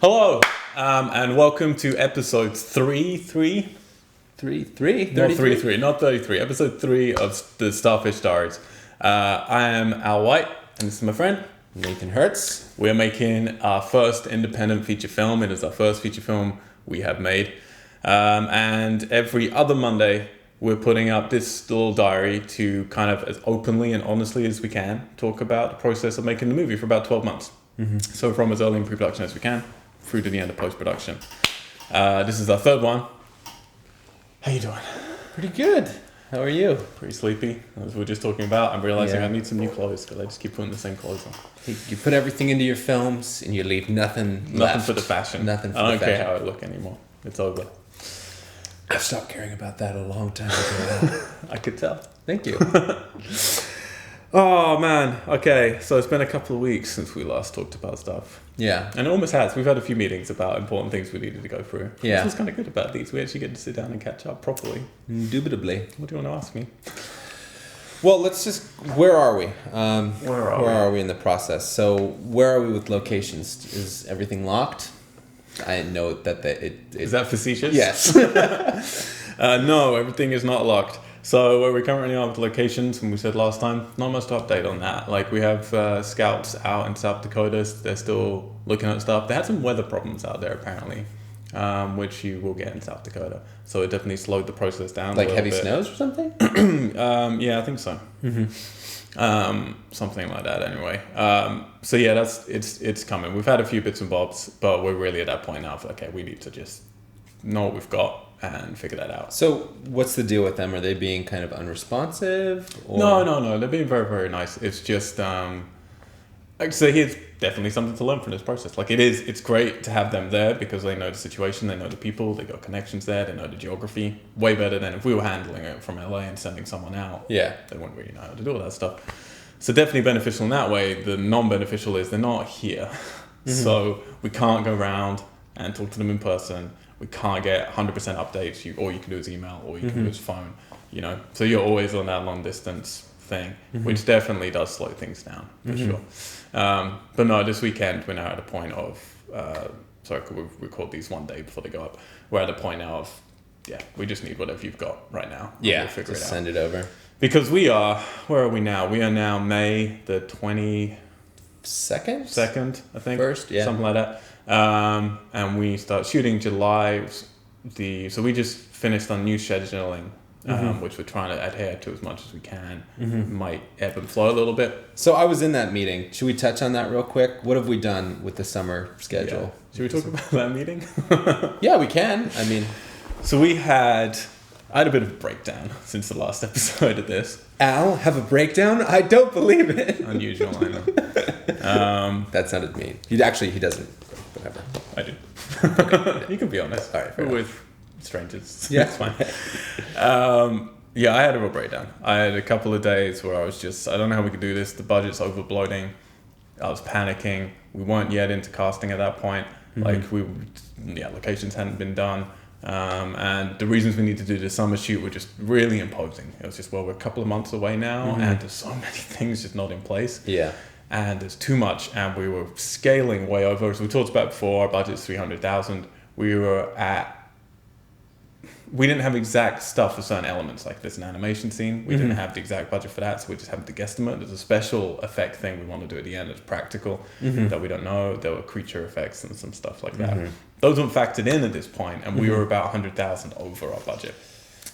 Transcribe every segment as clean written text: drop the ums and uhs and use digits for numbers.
Hello, and welcome to episode 33. Not 33. Episode 3 of the Starfish Diaries. I am Al White, and this is my friend Nathan Hertz. We're making our first independent feature film. It is our first feature film we have made. And every other Monday, we're putting up this little diary to kind of as openly and honestly as we can talk about the process of making the movie for about 12 months. Mm-hmm. So from as early in pre-production as we can through to the end of post-production. This is our third one. How you doing? Pretty good. How are you? Pretty sleepy, as we were just talking about. I'm realizing I need some new clothes because I just keep putting the same clothes on. You put everything into your films and you leave nothing left. For the fashion. Nothing for I don't the care fashion. how I look anymore. It's over. I've stopped caring about that a long time ago. I could tell. Thank you. Oh man, okay, so it's been a couple of weeks since we last talked about stuff. Yeah. And it almost has. We've had a few meetings about important things we needed to go through. Yeah. Which was kind of good about these. We actually get to sit down and catch up properly. Indubitably. What do you want to ask me? Well, let's just... Where are we? Where are we in the process? So, where are we with locations? Is everything locked? I know that Is that facetious? Yes. No, everything is not locked. So where we currently are with locations, and we said last time, not much to update on that. Like we have scouts out in South Dakota. They're still looking at stuff. They had some weather problems out there apparently, which you will get in South Dakota. So it definitely slowed the process down. Like heavy snows or something? Yeah, I think so. Mm-hmm. Something like that anyway. So yeah, it's coming. We've had a few bits and bobs, but we're really at that point now of, okay, we need to just know what we've got and figure that out. So what's the deal with them? Are they being kind of unresponsive? Or? No. They're being very, very nice. It's just, so here's definitely something to learn from this process. Like it's great to have them there because they know the situation, they know the people, they got connections there, they know the geography way better than if we were handling it from LA and sending someone out. Yeah. They wouldn't really know how to do all that stuff. So definitely beneficial in that way. The non-beneficial is they're not here. Mm-hmm. So we can't go around and talk to them in person. We can't get 100% updates. All you can do is email, or you can do is phone. So you're always on that long distance thing, which definitely does slow things down for sure. But no, this weekend we're now at a point of we record these one day before they go up. We're at a point now of we just need whatever you've got right now. Yeah, we'll figure it out. Send it over. Because where are we now? We are now May the 22nd, I think. First, yeah. Something like that. And we start shooting July. So we just finished on new scheduling, which we're trying to adhere to as much as we can. Might ebb and flow a little bit. So I was in that meeting. Should we touch on that real quick? What have we done with the summer schedule? Yeah. Should we talk about that meeting? Yeah, we can. I mean, so I had a bit of a breakdown since the last episode of this. Al, have a breakdown? I don't believe it. Unusual, I know. That sounded mean. He doesn't. Whatever. I do. You can be honest. All right. We're with strangers. Yeah. It's fine. I had a real breakdown. I had a couple of days where I was just, I don't know how we could do this. The budget's over bloating. I was panicking. We weren't yet into casting at that point. Like locations hadn't been done. And the reasons we need to do the summer shoot were just really imposing. It was just, we're a couple of months away now, and there's so many things just not in place. Yeah. And there's too much, and we were scaling way over. As we talked about before, our budget's $300,000. We didn't have exact stuff for certain elements, like there's an animation scene. We didn't have the exact budget for that, so we just have the guesstimate. There's a special effect thing we want to do at the end that's practical that we don't know. There were creature effects and some stuff like that. Those weren't factored in at this point, and we were about $100,000 over our budget.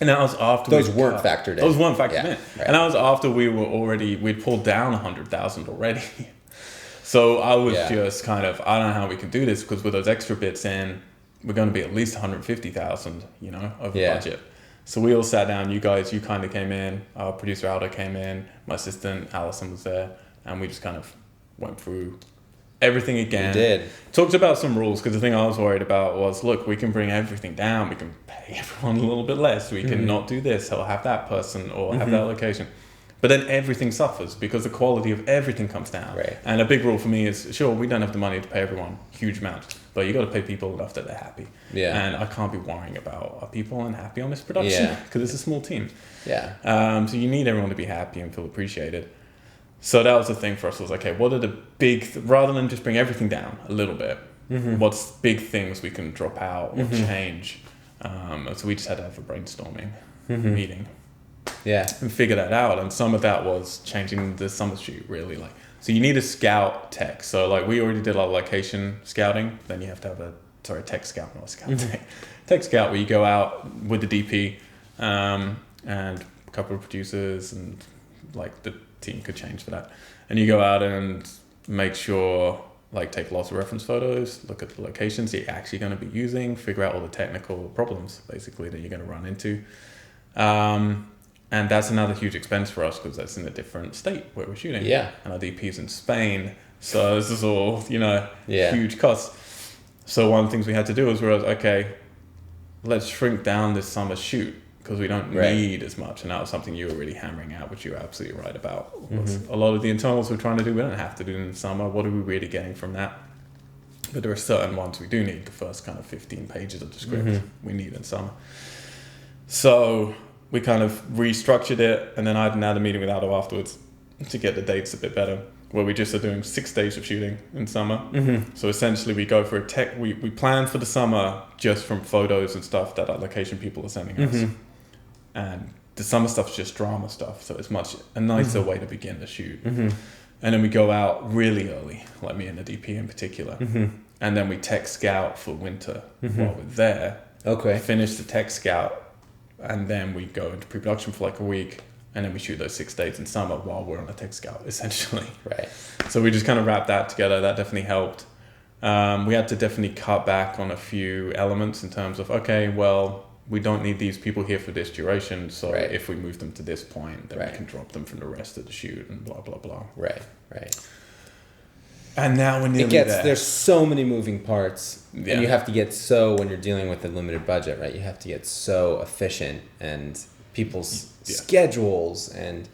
And that was after those weren't factored in. Those weren't factored in. Right. And that was after we'd pulled down 100,000 already. So I was just kind of, I don't know how we can do this, because with those extra bits in, we're going to be at least 150,000, over budget. So we all sat down. You kind of came in. Our producer Aldo came in. My assistant Allison was there, and we just kind of went through everything again. We did. Talked about some rules, because the thing I was worried about was, look, we can bring everything down. We can pay everyone a little bit less. We can not do this or have that person or have that location. But then everything suffers because the quality of everything comes down. Right. And a big rule for me is, sure, we don't have the money to pay everyone huge amounts, but you got to pay people enough that they're happy. Yeah. And I can't be worrying about are people unhappy on this production because it's a small team. Yeah. So you need everyone to be happy and feel appreciated. So that was the thing for us. Was okay, what are the big rather than just bring everything down a little bit, what's big things we can drop out or change. So we just had to have a brainstorming meeting. Yeah. And figure that out. And some of that was changing the summer shoot, really. Like, so you need a scout tech. So like we already did our location scouting. Then you have to have a tech scout, not a scout tech. Tech scout, where you go out with the DP and a couple of producers, and like the team could change for that. And you go out and make sure, like, take lots of reference photos, look at the locations you're actually going to be using, figure out all the technical problems basically that you're going to run into. And that's another huge expense for us because that's in a different state where we're shooting. Yeah. And our DP's in Spain. So this is all, huge costs. So one of the things we had to do was okay, let's shrink down this summer shoot because we don't need as much. And that was something you were really hammering out, which you were absolutely right about. A lot of the internals we're trying to do, we don't have to do in the summer. What are we really getting from that? But there are certain ones we do need. The first kind of 15 pages of the script we need in summer. So we kind of restructured it, and then I had another meeting with Aldo afterwards to get the dates a bit better, where we just are doing 6 days of shooting in summer. So essentially we go for we plan for the summer just from photos and stuff that our location people are sending us. And the summer stuff's just drama stuff, so it's a nicer way to begin the shoot. And then we go out really early, like me and the DP in particular. And then we tech scout for winter while we're there. Okay. Finish the tech scout, and then we go into pre-production for like a week, and then we shoot those 6 days in summer while we're on a tech scout, essentially. Right. So we just kind of wrapped that together. That definitely helped. We had to definitely cut back on a few elements in terms of, okay, well, we don't need these people here for this duration, so if we move them to this point, then we can drop them from the rest of the shoot and blah, blah, blah. Right. And now we're nearly there. There's so many moving parts, and you have to get when you're dealing with a limited budget, right? You have to get so efficient, and people's schedules and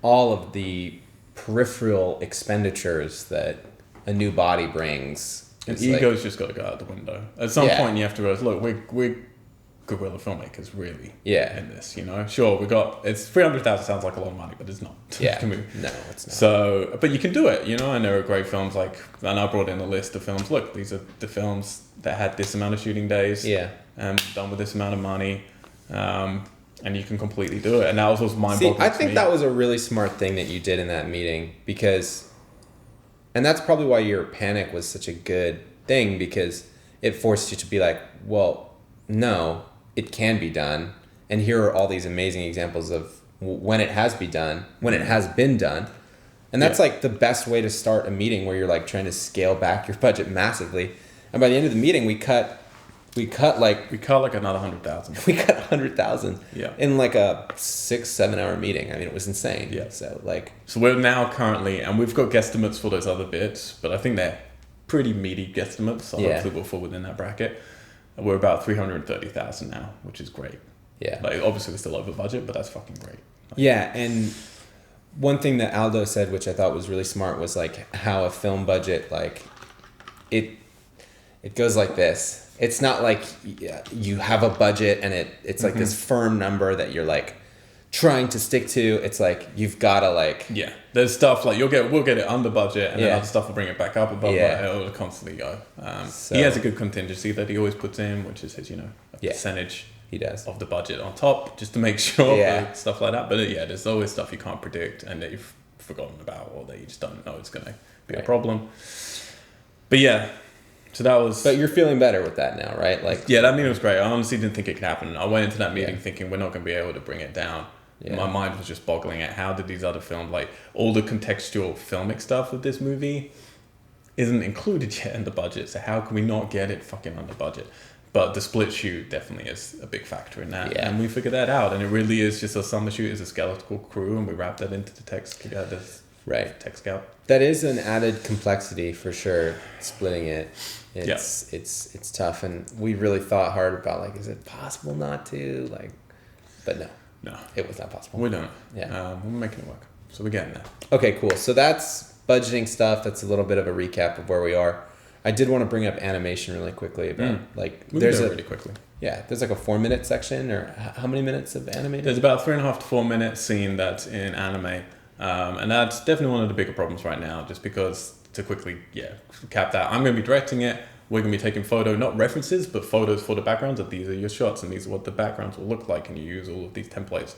all of the peripheral expenditures that a new body brings. And ego's just got to go out the window. At some point, you have to realize, look, we're guerrilla filmmakers, really. In this, Sure, it's $300,000 sounds like a lot of money, but it's not. No, it's not. So, but you can do it, and there are great films and I brought in a list of films. Look, these are the films that had this amount of shooting days. Done with this amount of money. And you can completely do it. And that was mind-boggling. I think that was a really smart thing that you did in that meeting, and that's probably why your panic was such a good thing, because it forced you to be like, well, no, it can be done. And here are all these amazing examples of when it has been done. And that's like the best way to start a meeting where you're like trying to scale back your budget massively. And by the end of the meeting, we cut like another 100,000. We cut 100,000 in like a 6-7 hour meeting. I mean, it was insane. So we're now currently, and we've got guesstimates for those other bits, but I think they're pretty meaty guesstimates. So hopefully we'll fall within that bracket. We're about 330,000 now, which is great. Obviously we're still over budget, but that's fucking great. And one thing that Aldo said, which I thought was really smart, was like how a film budget, like it goes like this. It's not like you have a budget and it's like this firm number that you're like trying to stick to. It's like you've got to there's stuff like we'll get it under budget, and then other stuff will bring it back up above. It'll constantly go. He has a good contingency that he always puts in, which is his a percentage he does of the budget on top, just to make sure for stuff like that. But there's always stuff you can't predict and that you've forgotten about, or that you just don't know it's going to be a problem. But so that was... But you're feeling better with that now, right? That meeting was great. I honestly didn't think it could happen. I went into that meeting thinking we're not going to be able to bring it down. My mind was just boggling at how did these other films, like all the contextual filmic stuff of this movie isn't included yet in the budget. So how can we not get it fucking under budget? But the split shoot definitely is a big factor in that. And we figured that out. And it really is just a summer shoot is a skeletal crew, and we wrapped that into the text scout. That is an added complexity for sure, splitting it. It's tough, and we really thought hard about is it possible not to but no, it was not possible. We're doing it. We're making it work, so we're getting there. Okay, cool. So that's budgeting stuff. That's a little bit of a recap of where we are. I did want to bring up animation really quickly about really quickly. There's like a 4-minute section, or how many minutes of animated? There's about 3.5 to 4 minute scene that's in anime, and that's definitely one of the bigger problems right now. Just because to quickly cap that, I'm going to be directing it. we're going to be taking not references, but photos for the backgrounds, that these are your shots and these are what the backgrounds will look like, and you use all of these templates.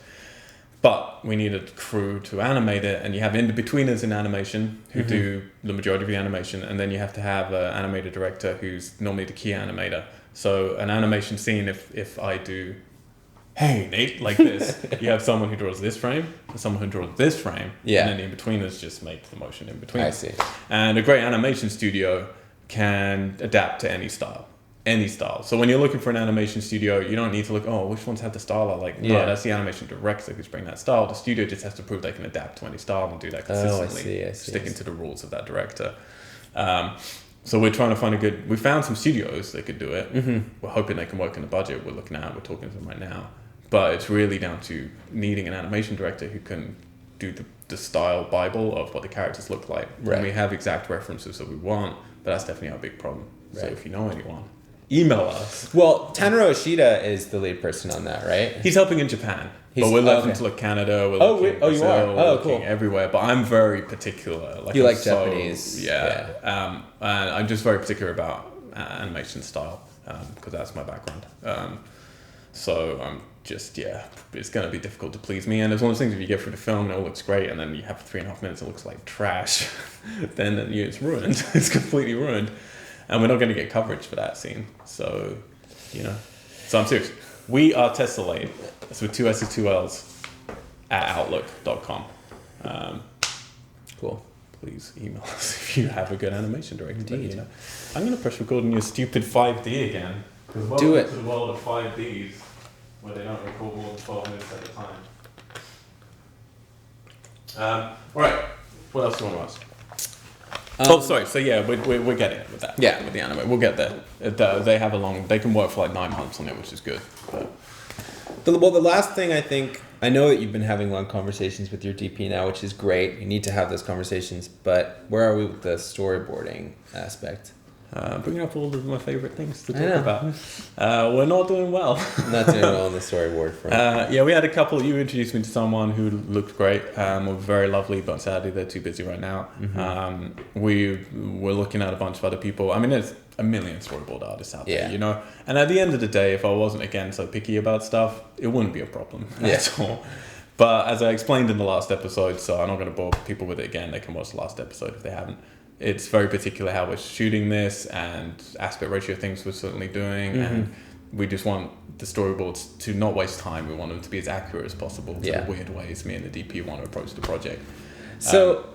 But we need a crew to animate it, and you have in-betweeners in animation who do the majority of the animation, and then you have to have an animator director who's normally the key animator. So an animation scene, if I do, hey, Nate, like this, you have someone who draws this frame, and someone who draws this frame, and then the in-betweeners just make the motion in between. I see. And a great animation studio can adapt to any style. So when you're looking for an animation studio, you don't need to look, which ones have the style I like. No, that's the animation director who's bringing that style. The studio just has to prove they can adapt to any style and do that consistently, sticking to the rules of that director. So we're trying to find we found some studios that could do it. We're hoping they can work in the budget we're talking to them right now. But it's really down to needing an animation director who can do the style Bible of what the characters look like. Right. And we have exact references that we want, but that's definitely our big problem. Right. So if you know anyone, email us. Well, Tanaro Ishida is the lead person on that, right? He's helping in Japan. But we're looking to look Canada, we're looking Brazil, you are? we're looking everywhere. But I'm very particular. You like Japanese? Yeah. And I'm just very particular about animation style, because that's my background. So I'm just, it's going to be difficult to please me. And it's one of those things, if you get through the film and it all looks great, and then you have 3.5 minutes, it looks like trash, then it's ruined. It's completely ruined. And we're not going to get coverage for that scene. So, so I'm serious. We are Tessellate. It's with 2 S's, 2 L's at outlook.com. Cool. Please email us if you have a good animation director. I'm going to press record on your stupid 5D again. Do it. To the world of 5Ds, where they don't record more than 12 minutes at a time. All right. What else do you want to ask? Sorry. So we're getting it with that. Yeah, with the anime, we'll get there. They have they can work for like 9 months on it, which is good. But. The last thing I know that you've been having long conversations with your DP now, which is great. You need to have those conversations, but where are we with the storyboarding aspect? Bringing up all of my favorite things to talk about. We're not doing well. Not doing well on the storyboard front. We had a couple. You introduced me to someone who looked great. Were very lovely, but sadly they're too busy right now. We were looking at a bunch of other people. I mean, there's a million storyboard artists out there, And at the end of the day, if I wasn't again so picky about stuff, it wouldn't be a problem at all. But as I explained in the last episode, so I'm not going to bore people with it again. They can watch the last episode if they haven't. It's very particular how we're shooting this, and aspect ratio things we're certainly doing, and we just want the storyboards to not waste time. We want them to be as accurate as possible to the weird ways me and the DP want to approach the project. So,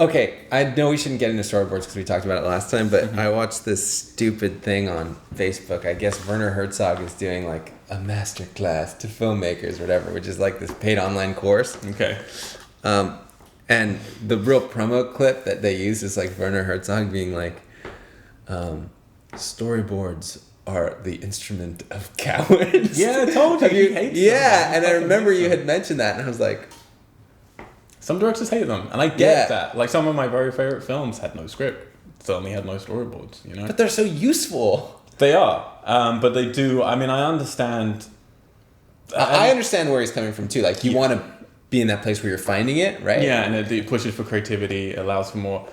I know we shouldn't get into storyboards because we talked about it last time, but I watched this stupid thing on Facebook. I guess Werner Herzog is doing like a master class to filmmakers or whatever, which is like this paid online course. Okay. And the real promo clip that they use is like Werner Herzog being like, storyboards are the instrument of cowards. Yeah, I told you. He hates them. Yeah, and I remember you had mentioned that, and I was like... Some directors hate them, and I get that. Like, some of my very favorite films had no script, certainly had no storyboards, But they're so useful. They are, but they do... I mean, I understand... I understand where he's coming from, too. Like, you want to be in that place where you're finding it, right? Yeah, and it pushes for creativity, it allows for more...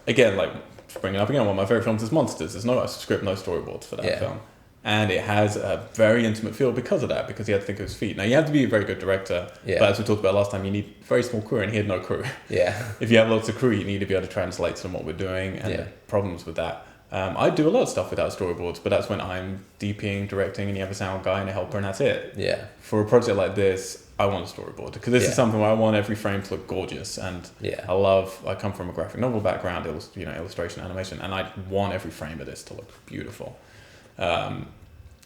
Again, like, bringing it up again, one of my favorite films is Monsters. There's no script, no storyboards for that film. And it has a very intimate feel because of that, because he had to think of his feet. Now, you have to be a very good director, but as we talked about last time, you need a very small crew, and he had no crew. Yeah. If you have lots of crew, you need to be able to translate some of what we're doing, and the problems with that. I do a lot of stuff without storyboards, but that's when I'm DPing, directing, and you have a sound guy and a helper, and that's it. Yeah. For a project like this, I want a storyboard, because this is something where I want every frame to look gorgeous, and I come from a graphic novel background, illustration, animation, and I want every frame of this to look beautiful.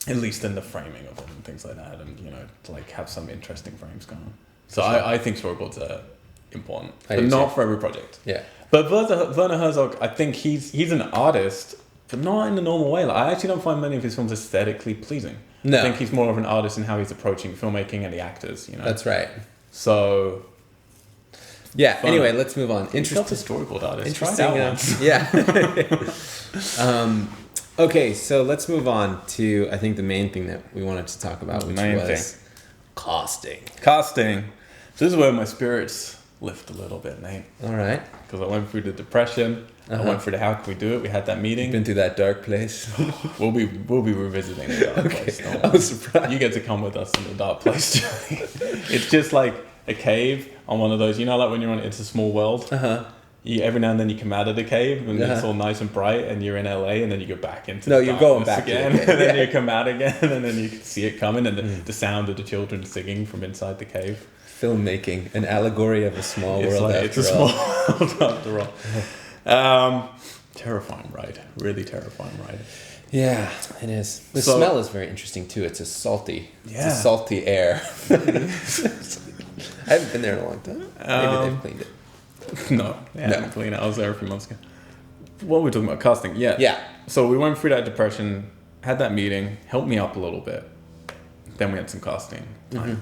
At least in the framing of it and things like that, and to like have some interesting frames going on. So I think storyboards are important, but not for every project. Yeah. But Werner Herzog, I think he's an artist, but not in the normal way. Like, I actually don't find many of his films aesthetically pleasing. No. I think he's more of an artist in how he's approaching filmmaking and the actors. That's right. So. Yeah. Fun. Anyway, let's move on. Interesting storyboard artist. Interesting. Yeah. Okay, so let's move on to, I think, the main thing that we wanted to talk about, which was casting. Casting. So this is where my spirits lift a little bit, Nate. All right. Because I went through the depression. I went through how could we do it. We had that meeting. Been through that dark place. We'll be revisiting the dark place. I was surprised. You get to come with us in the dark place, Johnny. It's just like a cave on one of those, like when you're on It's a Small World. Every now and then you come out of the cave and it's all nice and bright and you're in LA and then you go back into the you're going back again and then you come out again and then you can see it coming and the sound of the children singing from inside the cave. Filmmaking, an allegory of a small world like, after it's a all. small world after all. Terrifying ride. Really terrifying ride. Yeah, it is. The smell is very interesting too. It's a salty air. I haven't been there in a long time. Maybe they've cleaned it. No, they haven't cleaned it. I was there a few months ago. What were we talking about? Casting. Yeah. So we went through that depression, had that meeting, helped me up a little bit. Then we had some casting time.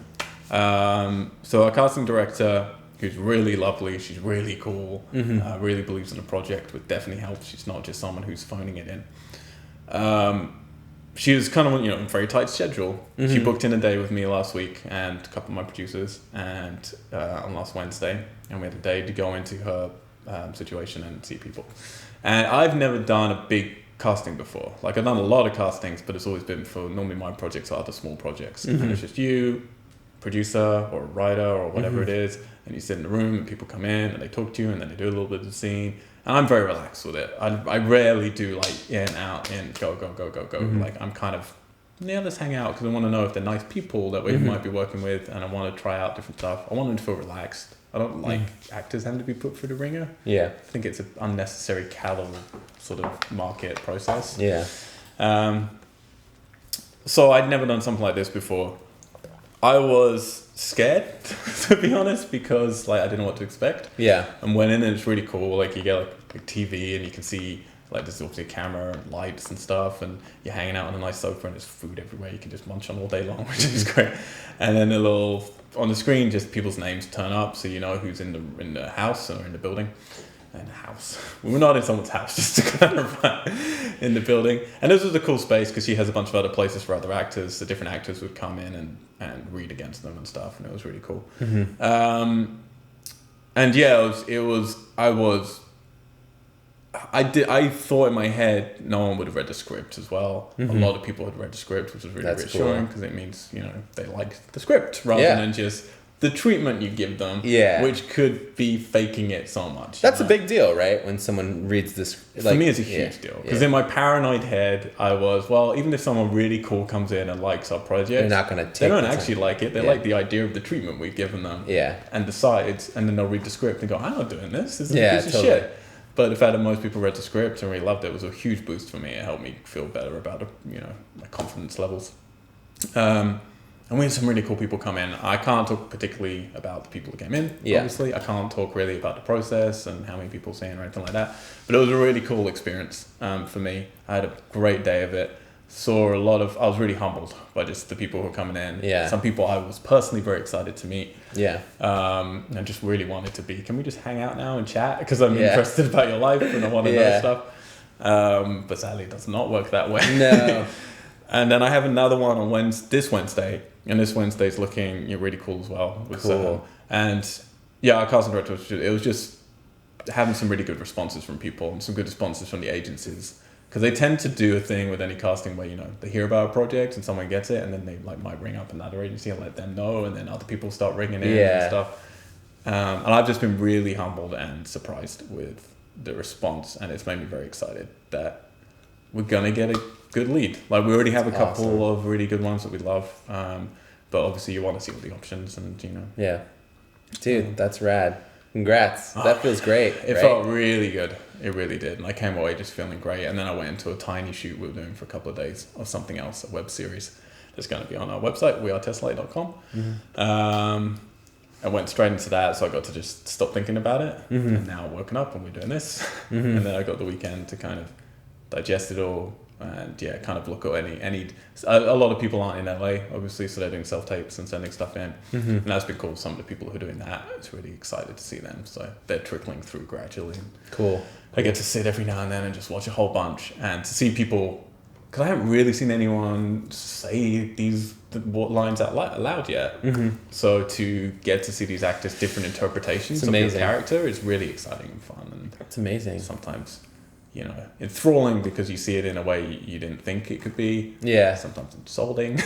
So our casting director, who's really lovely, she's really cool, really believes in the project, would definitely help. She's not just someone who's phoning it in. She was kind of on a very tight schedule. She booked in a day with me last week and a couple of my producers and on last Wednesday, and we had a day to go into her situation and see people. And I've never done a big casting before. Like I've done a lot of castings, but it's always been for normally my projects are other small projects, and it's just you, producer or a writer or whatever it is, and you sit in the room and people come in and they talk to you and then they do a little bit of the scene, and I'm very relaxed with it. I rarely do like in, out, in, go. Like I'm kind of let's hang out because I want to know if they're nice people that we might be working with, and I want to try out different stuff. I want them to feel relaxed. I don't like actors having to be put through the ringer. I think it's an unnecessary callow sort of market process. So I'd never done something like this before. I was scared, to be honest, because like I didn't know what to expect. And went in and it's really cool. Like you get like a TV and you can see like there's obviously a camera and lights and stuff, and you're hanging out on a nice sofa and there's food everywhere you can just munch on all day long, which is great. And then a little on the screen, just people's names turn up so you know who's in the house or in the building. In the house. We were not in someone's house, just to clarify, in the building. And this was a cool space because she has a bunch of other places for other actors. The different actors would come in and read against them and stuff, and it was really cool. And yeah, I thought in my head no one would have read the script as well. A lot of people had read the script, which was really reassuring because it means they liked the script rather than just the treatment you give them, which could be faking it so much. That's a big deal, right? When someone reads this, for me, it's a huge deal because in my paranoid head, I was even if someone really cool comes in and likes our project, they're not going to take. They don't actually like it. They like the idea of the treatment we've given them, and decides, and then they'll read the script and go, "I'm not doing this. This is a piece of shit." But the fact that most people read the script and really loved it was a huge boost for me. It helped me feel better about my confidence levels. And we had some really cool people come in. I can't talk particularly about the people that came in, obviously. I can't talk really about the process and how many people seen or anything like that. But it was a really cool experience for me. I had a great day of it. I was really humbled by just the people who were coming in. Some people I was personally very excited to meet. And just really wanted to can we just hang out now and chat? Because I'm interested about your life and I want to know stuff. But sadly, it does not work that way. No. And then I have another one on this Wednesday. And this Wednesday's looking really cool as well. Cool. Our casting director, it was just having some really good responses from people and some good responses from the agencies. Because they tend to do a thing with any casting where, they hear about a project and someone gets it and then they might ring up another agency and let them know, and then other people start ringing in and stuff. And I've just been really humbled and surprised with the response, and it's made me very excited that we're going to get a good lead. Like we already have a couple of really good ones that we love, but obviously you want to see all the options and Dude, that's rad. Congrats. That feels great. It felt really good. It really did. And I came away just feeling great. And then I went into a tiny shoot we were doing for a couple of days of something else, a web series that's going to be on our website, wearetestlate.com. I went straight into that, so I got to just stop thinking about it. And now I'm woken up and we're doing this. And then I got the weekend to kind of digest it all and kind of look at any. A lot of people aren't in LA, obviously, so they're doing self-tapes and sending stuff in. And that's been cool. Some of the people who are doing that, it's really excited to see them. So they're trickling through gradually. Cool. I get to sit every now and then and just watch a whole bunch and to see people, because I haven't really seen anyone say these lines out loud yet. So to get to see these actors' different interpretations of their character is really exciting and fun. And it's amazing. Sometimes enthralling because you see it in a way you didn't think it could be. Yeah. Sometimes insulting.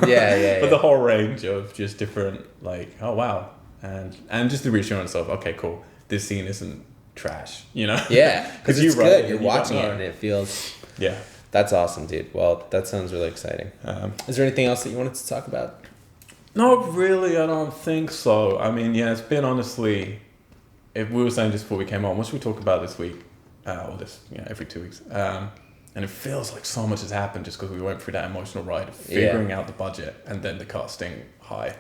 Yeah. But the whole range of just different, like, oh wow, and just the reassurance of, okay, cool, this scene isn't trash, Yeah, because you it's write good. it You're and you watching don't it know. and it feels. Yeah. That's awesome, dude. Well, that sounds really exciting. Is there anything else that you wanted to talk about? No, really, I don't think so. I mean, yeah, it's been honestly, if we were saying just before we came on, what should we talk about this week? Or this, every 2 weeks. And it feels like so much has happened just because we went through that emotional ride of figuring out the budget and then the casting high.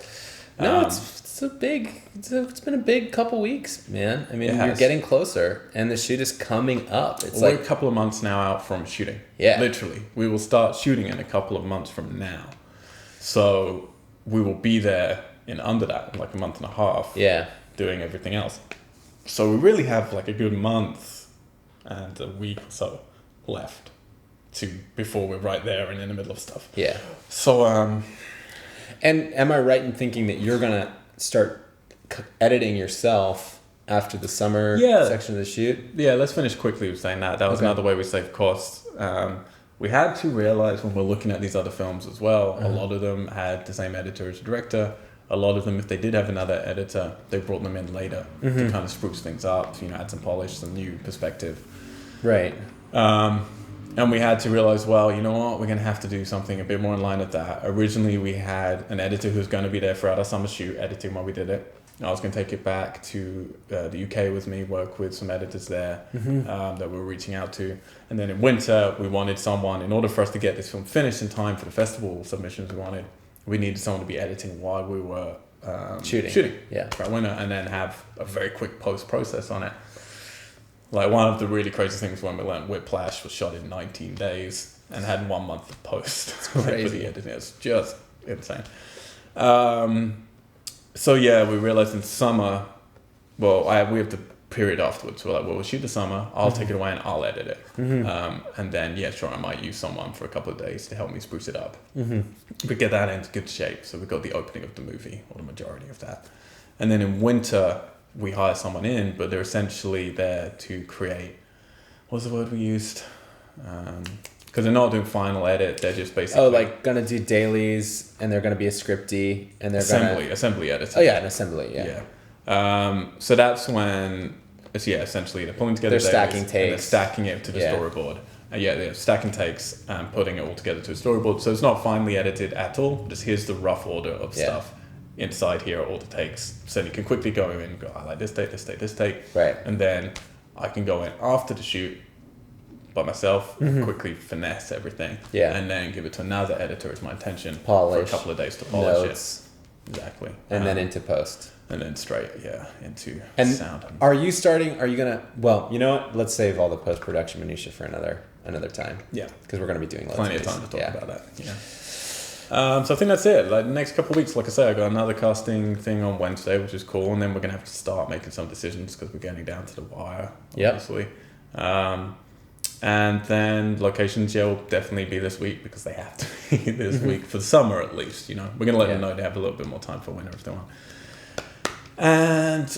No, it's been a big couple weeks, man. I mean, you're getting closer, and the shoot is coming up. We're a couple of months now out from shooting. Yeah, literally, we will start shooting in a couple of months from now. So we will be there in under that, like a month and a half. Yeah, doing everything else. So we really have like a good month and a week or so left before we're right there and in the middle of stuff. Yeah. So and am I right in thinking that you're gonna start editing yourself after the summer section of the shoot? Yeah, let's finish quickly with saying that. That was another way we save costs. We had to realize when we're looking at these other films as well, a lot of them had the same editor as the director. A lot of them, if they did have another editor, they brought them in later to kind of spruce things up, add some polish, some new perspective. Right. And we had to realize, well, you know what, we're going to have to do something a bit more in line with that. Originally, we had an editor who was going to be there throughout our summer shoot, editing while we did it. I was going to take it back to the UK with me, work with some editors there that we were reaching out to. And then in winter, we wanted someone, in order for us to get this film finished in time for the festival submissions we needed someone to be editing while we were shooting. Yeah. Throughout winter, and then have a very quick post process on it. Like one of the really crazy things when we learned Whiplash was shot in 19 days and had 1 month of post. It's crazy. For the editing. It's just insane. So yeah, we realized in summer, we have the period afterwards. We're like, we'll shoot the summer, I'll take it away and I'll edit it. And then, I might use someone for a couple of days to help me spruce it up. We get that into good shape. So we got the opening of the movie, or the majority of that. And then in winter, we hire someone in, but they're essentially there to create, what was the word we used? Because they're not doing final edit, they're just basically... gonna do dailies, and they're gonna be a scripty, and they're assembly editor. Oh yeah, an assembly, yeah. So that's when, essentially they're pulling together they're stacking takes. and they're stacking it to the storyboard. They're stacking takes and putting it all together to a storyboard. So it's not finally edited at all, just here's the rough order of stuff. Inside here are all the takes, so you can quickly go in and go, I like this take, this take, this take, right? And then I can go in after the shoot by myself, quickly finesse everything, and then give it to another editor as my intention for a couple of days to polish it. Exactly, and then into post, and then straight into sound. Are you gonna? Well, you know what? Let's save all the post production minutia for another time. Yeah, because we're gonna be doing plenty of time to talk about that. Yeah. So I think that's it. Like the next couple of weeks, like I say, I got another casting thing on Wednesday, which is cool, and then we're gonna have to start making some decisions because we're getting down to the wire, obviously. And then locations, will definitely be this week because they have to be this week for the summer at least. We're gonna let them know they have a little bit more time for winter if they want. And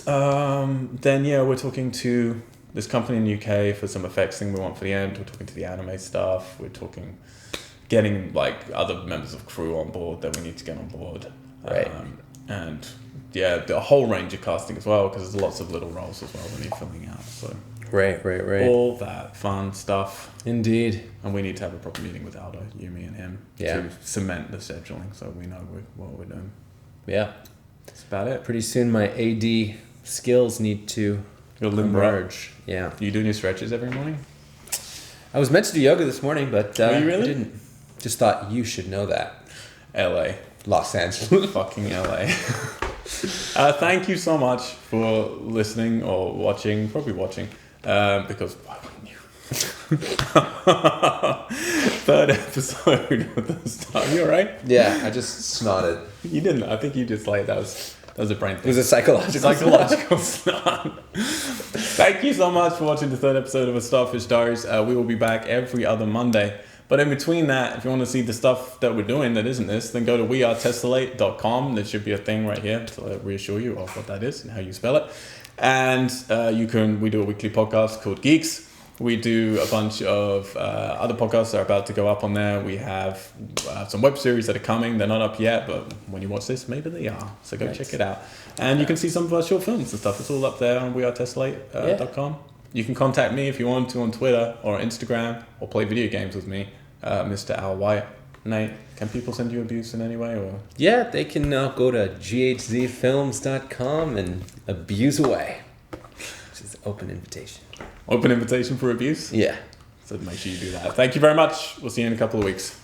then we're talking to this company in the UK for some effects thing we want for the end. We're talking to the anime stuff. We're talking. Getting other members of crew on board that we need to get on board, right? And the whole range of casting as well, because there's lots of little roles as well that need filling out. So right. All that fun stuff. Indeed. And we need to have a proper meeting with Aldo, Yumi, and him to cement the scheduling, so we know what we're doing. Yeah, that's about it. Pretty soon, my AD skills need to emerge. Yeah. You doing your stretches every morning? I was meant to do yoga this morning, but you really? I didn't. Just thought you should know that. LA. Los Angeles. Fucking LA. Thank you so much for listening or watching. Probably watching. Because why wouldn't you? Third episode of the stuff. You alright? Yeah, I just snotted. You didn't. I think you just that was a brain thing. It was a psychological snot. Thank you so much for watching the third episode of A Starfish Diaries. We will be back every other Monday. But in between that, if you want to see the stuff that we're doing that isn't this, then go to wearetessellate.com. There should be a thing right here to reassure you of what that is and how you spell it. And we do a weekly podcast called Geeks. We do a bunch of other podcasts that are about to go up on there. We have some web series that are coming. They're not up yet, but when you watch this, maybe they are. So go check it out. And you can see some of our short films and stuff. It's all up there on wearetestlate.com. You can contact me if you want to on Twitter or Instagram, or play video games with me, Mr. Al White. Nate, can people send you abuse in any way? Or Yeah, they can go to ghzfilms.com and abuse away. Which is open invitation. Open invitation for abuse? Yeah. So make sure you do that. Thank you very much. We'll see you in a couple of weeks.